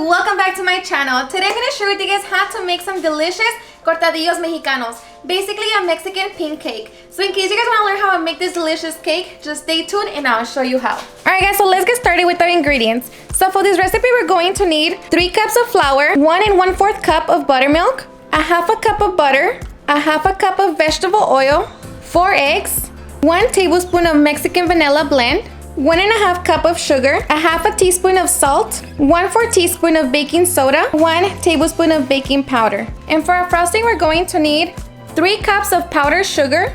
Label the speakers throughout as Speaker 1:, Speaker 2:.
Speaker 1: welcome back to my channel. Today I'm going to share with you guys how to make some delicious Cortadillos Mexicanos, basically a Mexican pink cake. So in case you guys want to learn how to make this delicious cake, just stay tuned and I'll show you how. Alright guys, so let's get started with our ingredients. So for this recipe we're going to need 3 cups of flour, 1 1/4 cup of buttermilk, a half a cup of butter, a half a cup of vegetable oil, 4 eggs, 1 tablespoon of Mexican vanilla blend, 1 1/2 cup of sugar, a half a teaspoon of salt, 1/4 teaspoon of baking soda, 1 tablespoon of baking powder. And for our frosting, we're going to need 3 cups of powdered sugar,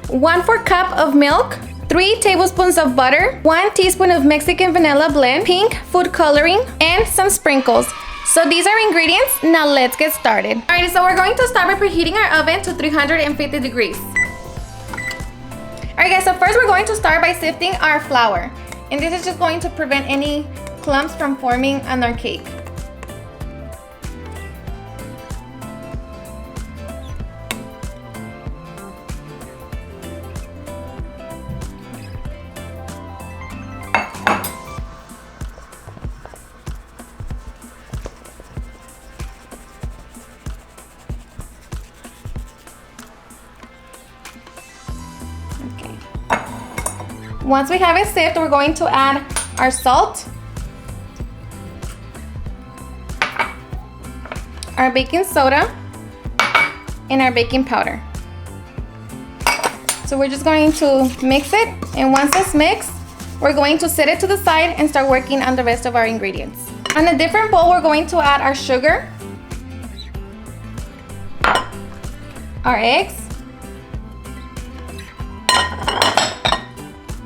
Speaker 1: 1/4 cup of milk, 3 tablespoons of butter, 1 teaspoon of Mexican vanilla blend, pink food coloring, and some sprinkles. So these are ingredients. Now let's get started. Alright, so we're going to start by preheating our oven to 350 degrees. Alright guys, so first we're going to start by sifting our flour. And this is just going to prevent any clumps from forming on our cake. Once we have it sieved, we're going to add our salt, our baking soda, and our baking powder. So we're just going to mix it, and once it's mixed, we're going to set it to the side and start working on the rest of our ingredients. On a different bowl, we're going to add our sugar, our eggs,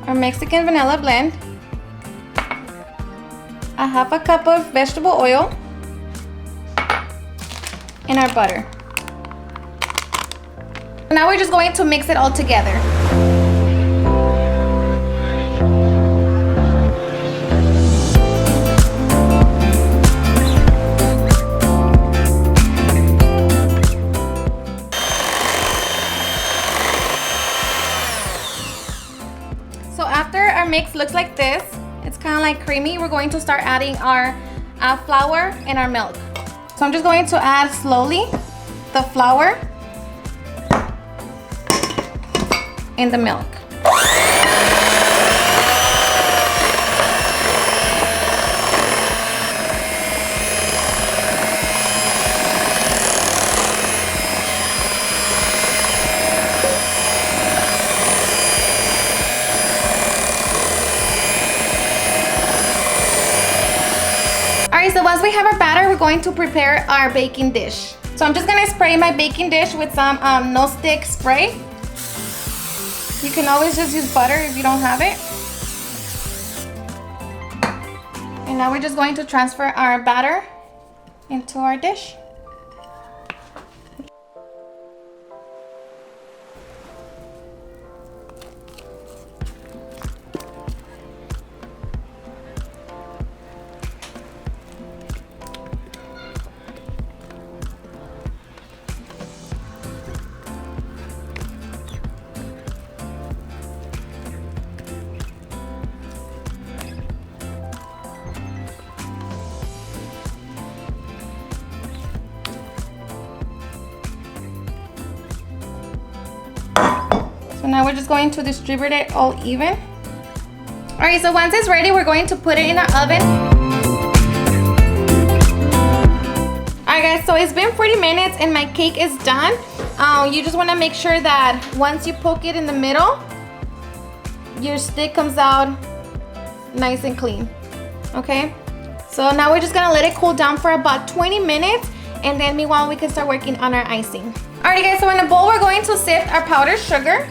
Speaker 1: our Mexican vanilla blend, a half a cup of vegetable oil, and our butter. Now we're just going to mix it all together. So after our mix looks like this, it's kind of like creamy, we're going to start adding our flour and our milk. So I'm just going to add slowly the flour and the milk. Alright, so once we have our batter, we're going to prepare our baking dish. So I'm just going to spray my baking dish with some no-stick spray. You can always just use butter if you don't have it. And now we're just going to transfer our batter into our dish. So now we're just going to distribute it all even. Alright, so once it's ready, we're going to put it in our oven. Alright guys, so it's been 40 minutes and my cake is done. You just want to make sure that once you poke it in the middle, your stick comes out nice and clean. Okay? So now we're just going to let it cool down for about 20 minutes, and then meanwhile we can start working on our icing. Alright guys, so in a bowl we're going to sift our powdered sugar.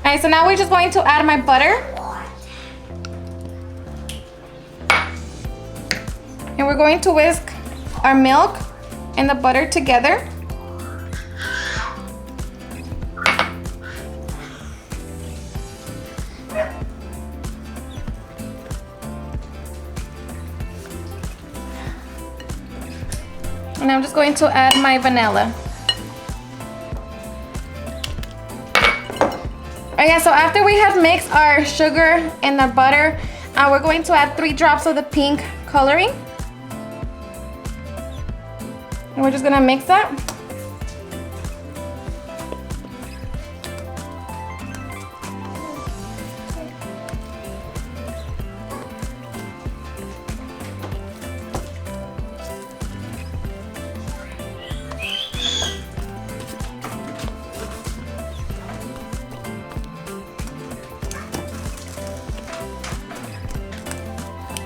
Speaker 1: Alright, so now we're just going to add my butter. And we're going to whisk our milk and the butter together. And I'm just going to add my vanilla. Okay, so after we have mixed our sugar and the butter, we're going to add 3 drops of the pink coloring. And we're just gonna mix that.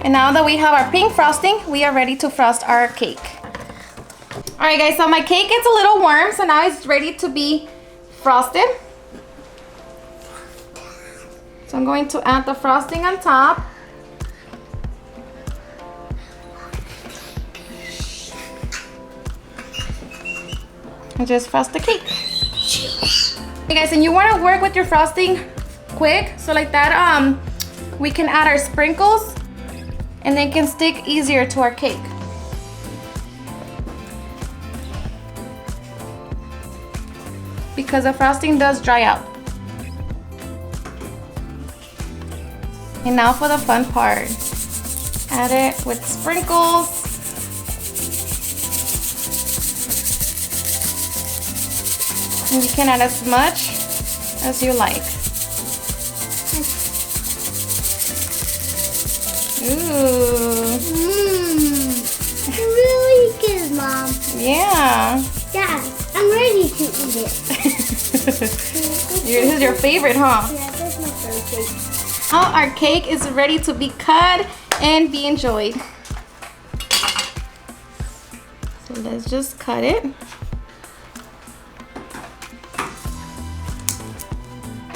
Speaker 1: And now that we have our pink frosting, we are ready to frost our cake. All right, guys, so my cake is a little warm, so now it's ready to be frosted. So I'm going to add the frosting on top. And just frost the cake. Okay, guys, and you want to work with your frosting quick, so like that, we can add our sprinkles, and they can stick easier to our cake. Because the frosting does dry out. And now for the fun part. Add it with sprinkles. And you can add as much as you like. Ooh.
Speaker 2: Really good, Mom.
Speaker 1: Yeah.
Speaker 2: Dad, I'm ready to eat it.
Speaker 1: This is your favorite, huh?
Speaker 2: Yeah, that's my favorite cake.
Speaker 1: Now our cake is ready to be cut and be enjoyed. So let's just cut it.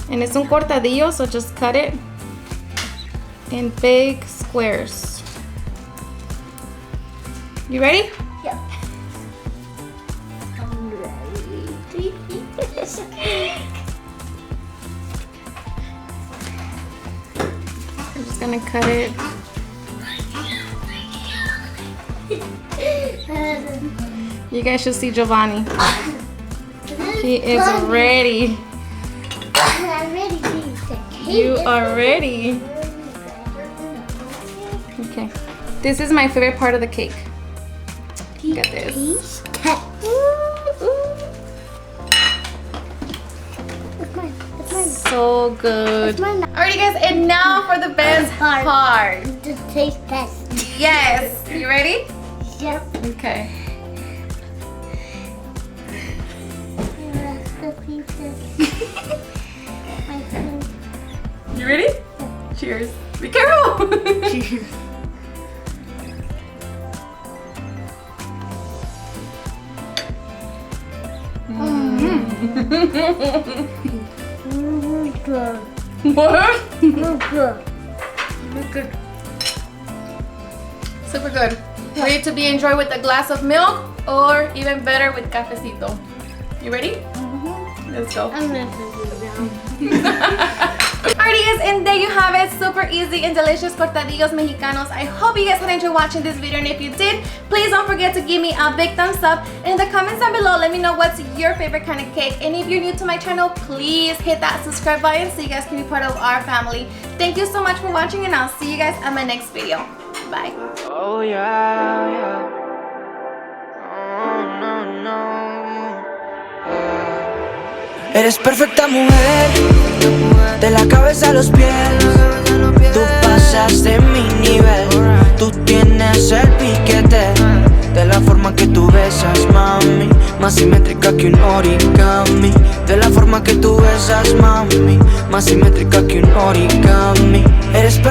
Speaker 1: And it's un cortadillo, so just cut it in big squares. You ready?
Speaker 2: Yep. I'm ready to eat this cake.
Speaker 1: I'm just gonna cut it. You guys should see Giovanni. He is ready.
Speaker 2: I'm ready to eat the cake.
Speaker 1: You are ready. Okay. This is my favorite part of the cake. Look at this.
Speaker 2: It's mine. It's mine.
Speaker 1: So good.
Speaker 2: It's mine.
Speaker 1: Alrighty, guys, and now for the best part.
Speaker 2: The taste test.
Speaker 1: Yes. You ready?
Speaker 2: Yep.
Speaker 1: Okay. You ready? Cheers. Be careful.
Speaker 2: Cheers.
Speaker 1: What?
Speaker 2: Good.
Speaker 1: Super good. Ready to be enjoyed with a glass of milk, or even better with cafecito. You ready? Let's go.
Speaker 2: I'm gonna put it down.
Speaker 1: Alrighty, guys, and there you have it. Super easy and delicious Cortadillos Mexicanos. I hope you guys had enjoyed watching this video, and if you did, please don't forget to give me a big thumbs up. And in the comments down below, let me know what's your favorite kind of cake. And if you're new to my channel, please hit that subscribe button so you guys can be part of our family. Thank you so much for watching, and I'll see you guys on my next video. Bye.
Speaker 3: Oh yeah, yeah. Oh no, no. Eres perfecta mujer, de la cabeza a los pies. Tú pasas de mi nivel, tú tienes el piquete. De la forma que tú besas, mami, más simétrica que un origami. De la forma que tú besas, mami, más simétrica que un origami. Eres